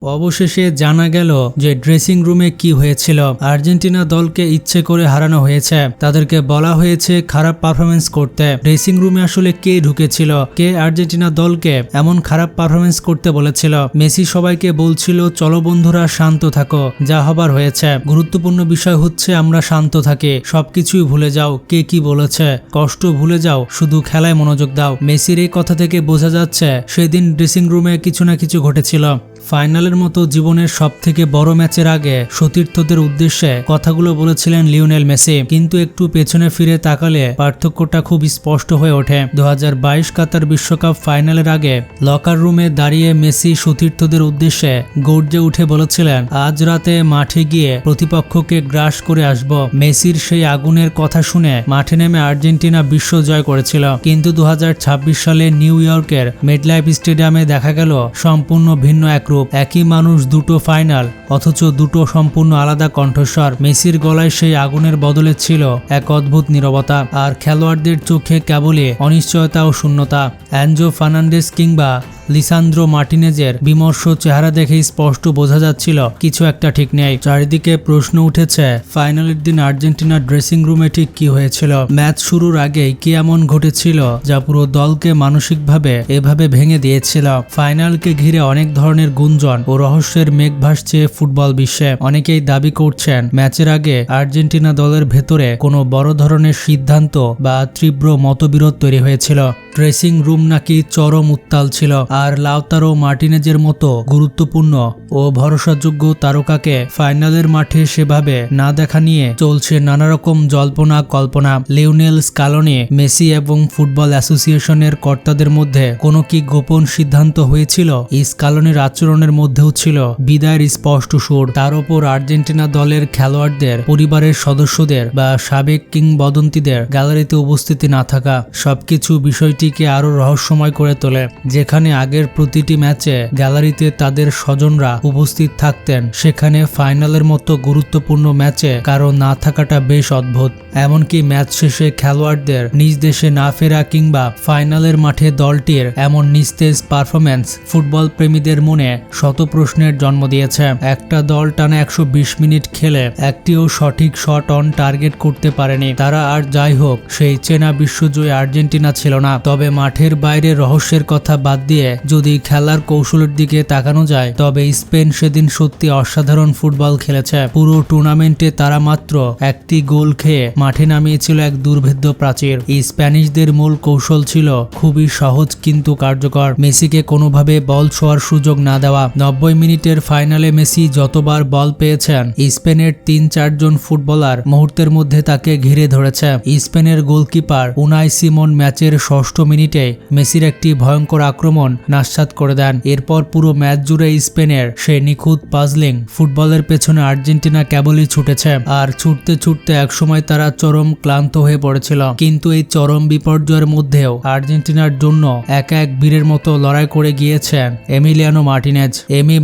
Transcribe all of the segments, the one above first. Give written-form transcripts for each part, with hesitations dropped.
অবশেষে জানা গেল যে ড্রেসিং রুমে কি হয়েছিল। আর্জেন্টিনা দলকে ইচ্ছে করে হারানো হয়েছে, তাদেরকে বলা হয়েছে খারাপ পারফরমেন্স করতে। ড্রেসিং রুমে আসলে কে ঢুকেছিল, কে আর্জেন্টিনা দলকে এমন খারাপ পারফরমেন্স করতে বলেছিল? মেসি সবাইকে বলছিল চলো বন্ধুরা শান্ত থাকো, যা হবার হয়েছে। গুরুত্বপূর্ণ বিষয় হচ্ছে আমরা শান্ত থাকি, সবকিছুই ভুলে যাও কে কি বলেছে, কষ্ট ভুলে যাও, শুধু খেলায় মনোযোগ দাও। মেসির এই কথা থেকে বোঝা যাচ্ছে সেদিন ড্রেসিং রুমে কিছু না কিছু ঘটেছিল। ফাইনালের মতো জীবনের সবথেকে বড় ম্যাচের আগে সতীর্থদের উদ্দেশ্যে কথাগুলো বলেছিলেন লিওনেল মেসি, কিন্তু একটু পেছনে ফিরে তাকালে পার্থক্যটা খুব স্পষ্ট হয়ে ওঠে। 2022 কাতার বিশ্বকাপ ফাইনালের আগে লকার রুমে দাঁড়িয়ে মেসি সতীর্থদের উদ্দেশ্যে গর্জে উঠে বলেছিলেন আজ রাতে মাঠে গিয়ে প্রতিপক্ষকে গ্রাস করে আসব। মেসির সেই আগুনের কথা শুনে মাঠে নেমে আর্জেন্টিনা বিশ্ব জয় করেছিল, কিন্তু 2026 সালে নিউ ইয়র্কের মেডলাইফ স্টেডিয়ামে দেখা গেল সম্পূর্ণ ভিন্ন এক রূপ। একই মানুষ, দুটো ফাইনাল, অথচ দুটো সম্পূর্ণ আলাদা কণ্ঠস্বর। মেসির গলায় সেই আগুনের বদলে ছিল এক অদ্ভুত নীরবতা, আর খেলোয়াড়দের চোখে কেবলই অনিশ্চয়তা ও শূন্যতা। অ্যানজো ফার্নান্ডেজ কিংবা লিসান্দ্রো মার্টিনেজের বিমর্ষ চেহারা দেখেই স্পষ্ট বোঝা যাচ্ছিল কিছু একটা ঠিক নেই। চারিদিকে প্রশ্ন উঠেছে ফাইনালের দিন আর্জেন্টিনার ড্রেসিং রুমে ঠিক কি হয়েছিল। ম্যাচ শুরুর আগেই কি এমন ঘটেছিল যা পুরো দলকে মানসিকভাবে এভাবে ভেঙে দিয়েছিল? ফাইনালকে ঘিরে অনেক ধরনের গুঞ্জন ও রহস্যের মেঘ ভাসছে ফুটবল বিশ্বে। অনেকেই দাবি করছেন ম্যাচের আগে আর্জেন্টিনা দলের ভেতরে কোনো বড় ধরনের সিদ্ধান্ত বা তীব্র মতবিরোধ তৈরি হয়েছিল। ড্রেসিং রুম নাকি চরম উত্তাল ছিল, আর লাউতারো মার্টিনেজের মতো গুরুত্বপূর্ণ ও ভরসাযোগ্য তারকাকে ফাইনালের মাঠে সেভাবে না দেখা নিয়ে চলছে নানা রকম জল্পনা কল্পনা। লিওনেল স্কালোনি, মেসি এবং ফুটবল অ্যাসোসিয়েশনের কর্তাদের মধ্যে কোনো কি গোপন সিদ্ধান্ত হয়েছিল? এই স্কালোনির আচরণের মধ্যেও ছিল বিদায়ের স্পষ্ট সুর। তার উপর আর্জেন্টিনা দলের খেলোয়াড়দের পরিবারের সদস্যদের বা সাবেক কিংবদন্তিদের গ্যালারিতে উপস্থিতি না থাকা সবকিছু বিষয়টিকে আরো রহস্যময় করে তোলে। যেখানে আগের প্রতিটি ম্যাচে গ্যালারিতে তাদের স্বজনরা উপস্থিত থাকতেন, সেখানে ফাইনালের মতো গুরুত্বপূর্ণ ম্যাচে কারো না থাকাটা বেশ অদ্ভুত। এমনকি ম্যাচ শেষে খেলোয়াড়দের নিজ দেশে না ফেরা কিংবা ফাইনালের মাঠে দলটির এমন নিস্তেজ পারফরম্যান্স ফুটবল প্রেমীদের মনে শত প্রশ্নের জন্ম দিয়েছে। একটা দল টানা 120 মিনিট খেলে একটিও সঠিক শট অন টার্গেট করতে পারেনি তারা। আর যাই হোক, সেই চেনা বিশ্বজয়ী আর্জেন্টিনা ছিল না। তবে মাঠের বাইরে রহস্যের কথা বাদ দিয়ে যদি খেলার কৌশলের দিকে তাকানো যায়, তবে স্পেন সেদিন সত্যি অসাধারণ ফুটবল খেলেছে। পুরো টুর্নামেন্টে তারা মাত্র একটি গোল খেয়ে মাঠে নামিয়েছিল এক দুর্ভেদ্য প্রাচীর। এই স্প্যানিশদের মূল কৌশল ছিল খুবই সহজ কিন্তু কার্যকর, মেসিকে কোনোভাবে বল ছোঁয়ার সুযোগ না দেওয়া। 90 মিনিটের ফাইনালে মেসি যতবার বল পেয়েছেন, স্পেনের 3-4 জন ফুটবলার মুহূর্তের মধ্যে তাকে ঘিরে ধরেছে। স্পেনের গোলকিপার উনাই সিমন ম্যাচের 6ষ্ঠ মিনিটে মেসির একটি ভয়ঙ্কর আক্রমণ নাস্যাৎ করে দেন। এরপর পুরো ম্যাচ জুড়ে স্পেনের সেই নিখুঁত পাজলিং ফুটবলের পেছনে আর্জেন্টিনা কেবলই ছুটেছে, আর ছুটতে ছুটতে একসময় তারা চরম ক্লান্ত হয়ে পড়েছিল। কিন্তু এই চরম বিপর্যয়ের মধ্যেও আর্জেন্টিনার জন্য একা এক বীরের মতো লড়াই করে গিয়েছেন এমিলিয়ানো মার্টিনেজ।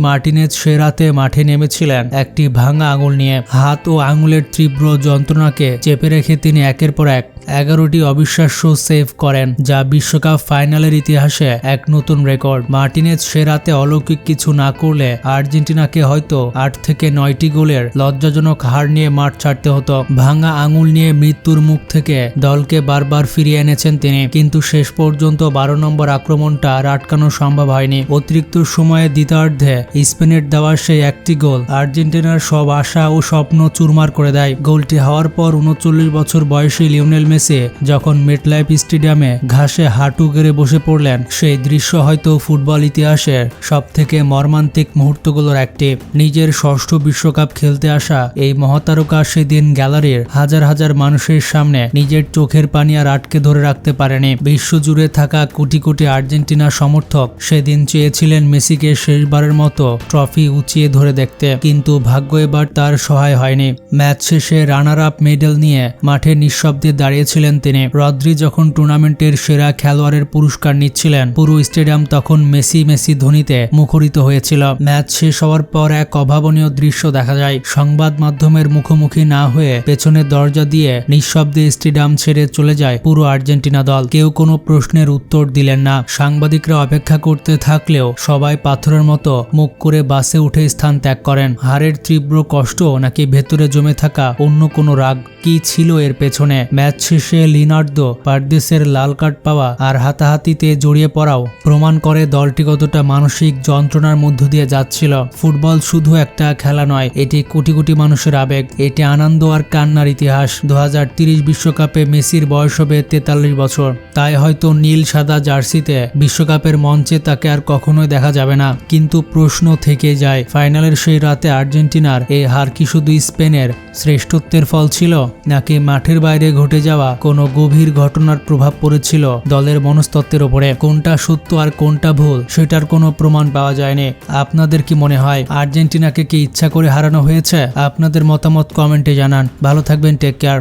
মার্টিনেজ সে রাতে মাঠে নেমেছিলেন একটি ভাঙা আঙুল নিয়ে। হাত ও আঙুলের তীব্র যন্ত্রণাকে চেপে রেখে তিনি একের পর এক 11টি অবিশ্বাস্য সেভ করেন, যা বিশ্বকাপ ফাইনালের ইতিহাসে এক নতুন রেকর্ড। মার্টিনেজ সে রাতে অলৌকিক কিছু না করলে আর্জেন্টিনাকে হয়তো 8 থেকে 9টি গোলের লজ্জাজনক হার নিয়ে মাঠ ছাড়তে হতো। ভাঙা আঙুল নিয়ে মৃত্যুর মুখ থেকে দলকে বারবার ফিরিয়ে এনেছেন তিনি, কিন্তু শেষ পর্যন্ত 12 নম্বর আক্রমণটা আর আটকানো সম্ভব হয়নি। অতিরিক্ত সময়ে দ্বিতীয়ার্ধে স্পেনের দেওয়া সেই একটি গোল আর্জেন্টিনার সব আশা ও স্বপ্ন চুরমার করে দেয়। গোলটি হওয়ার পর 39 বছর বয়সী লিওনেল মেসি যখন মেডলাইফ স্টেডিয়ামে ঘাসে হাঁটু গেড়ে বসে পড়লেন, সেই দৃশ্য হয়তো ফুটবল ইতিহাসের সব থেকে মর্মান্তিক মুহূর্তগুলোর একটি। নিজের 6ষ্ঠ বিশ্বকাপ খেলতে আসা এই মহাতারকা সেদিন গ্যালারির হাজার হাজার মানুষের সামনে নিজের চোখের পানি আর আটকে ধরে রাখতে পারেনি। বিশ্বজুড়ে থাকা কোটি কোটি আর্জেন্টিনা সমর্থক সেদিন চেয়েছিলেন মেসিকে শেষবারের মতো ট্রফি উঁচিয়ে ধরে দেখতে, কিন্তু ভাগ্য এবার তার সহায় হয়নি। ম্যাচ শেষে রানার আপ মেডেল নিয়ে মাঠে নিঃশব্দে দাঁড়িয়ে করেছিলেন তিনি। রদ্রি যখন টুর্নামেন্টের সেরা খেলোয়াড়ের পুরস্কার নিচ্ছিলেন, পুরো স্টেডিয়াম তখন মেসি মেসি ধ্বনিতে মুখরিত হয়েছিল। ম্যাচ শেষ হওয়ার পর এক অভাবনীয় দৃশ্য দেখা যায়। সংবাদ মাধ্যমের মুখোমুখি না হয়ে পেছনের দরজা দিয়ে নিঃশব্দে স্টেডিয়াম ছেড়ে চলে যায় পুরো আর্জেন্টিনা দল। কেউ কোনো প্রশ্নের উত্তর দিলেন না। সাংবাদিকরা অপেক্ষা করতে থাকলেও সবাই পাথরের মতো মুখ করে বাসে উঠে স্থান ত্যাগ করেন। হারের তীব্র কষ্ট নাকি ভেতরে জমে থাকা অন্য কোনো রাগ, কি ছিল এর পেছনে? ম্যাচ শেষে লিনার্দো পারদেসের লাল কার্ড পাওয়া আর হাতাহাতিতে জড়িয়ে পড়াও প্রমাণ করে দলটি কতটা মানসিক যন্ত্রণার মধ্য দিয়ে যাচ্ছিল। ফুটবল শুধু একটা খেলা নয়, এটি কোটি কোটি মানুষের আবেগ, এটি আনন্দ আর কান্নার ইতিহাস। 2030 বিশ্বকাপে মেসির বয়স হবে 43 বছর। তাই হয়তো নীল সাদা জার্সিতে বিশ্বকাপের মঞ্চে তাকে আর কখনোই দেখা যাবে না। কিন্তু প্রশ্ন থেকে যায়, ফাইনালের সেই রাতে আর্জেন্টিনার এই হার কি শুধু স্পেনের শ্রেষ্ঠত্বের ফল ছিল, নাকি মাঠের বাইরে ঘটে যাওয়া কোনো গভীর ঘটনার প্রভাব পড়েছিল দলের মনস্তত্ত্বের ওপরে? কোনটা সত্য আর কোনটা ভুল সেটার কোনো প্রমাণ পাওয়া যায়নি। আপনাদের কি মনে হয় আর্জেন্টিনাকে কি ইচ্ছা করে হারানো হয়েছে? আপনাদের মতামত কমেন্টে জানান। ভালো থাকবেন, টেক কেয়ার।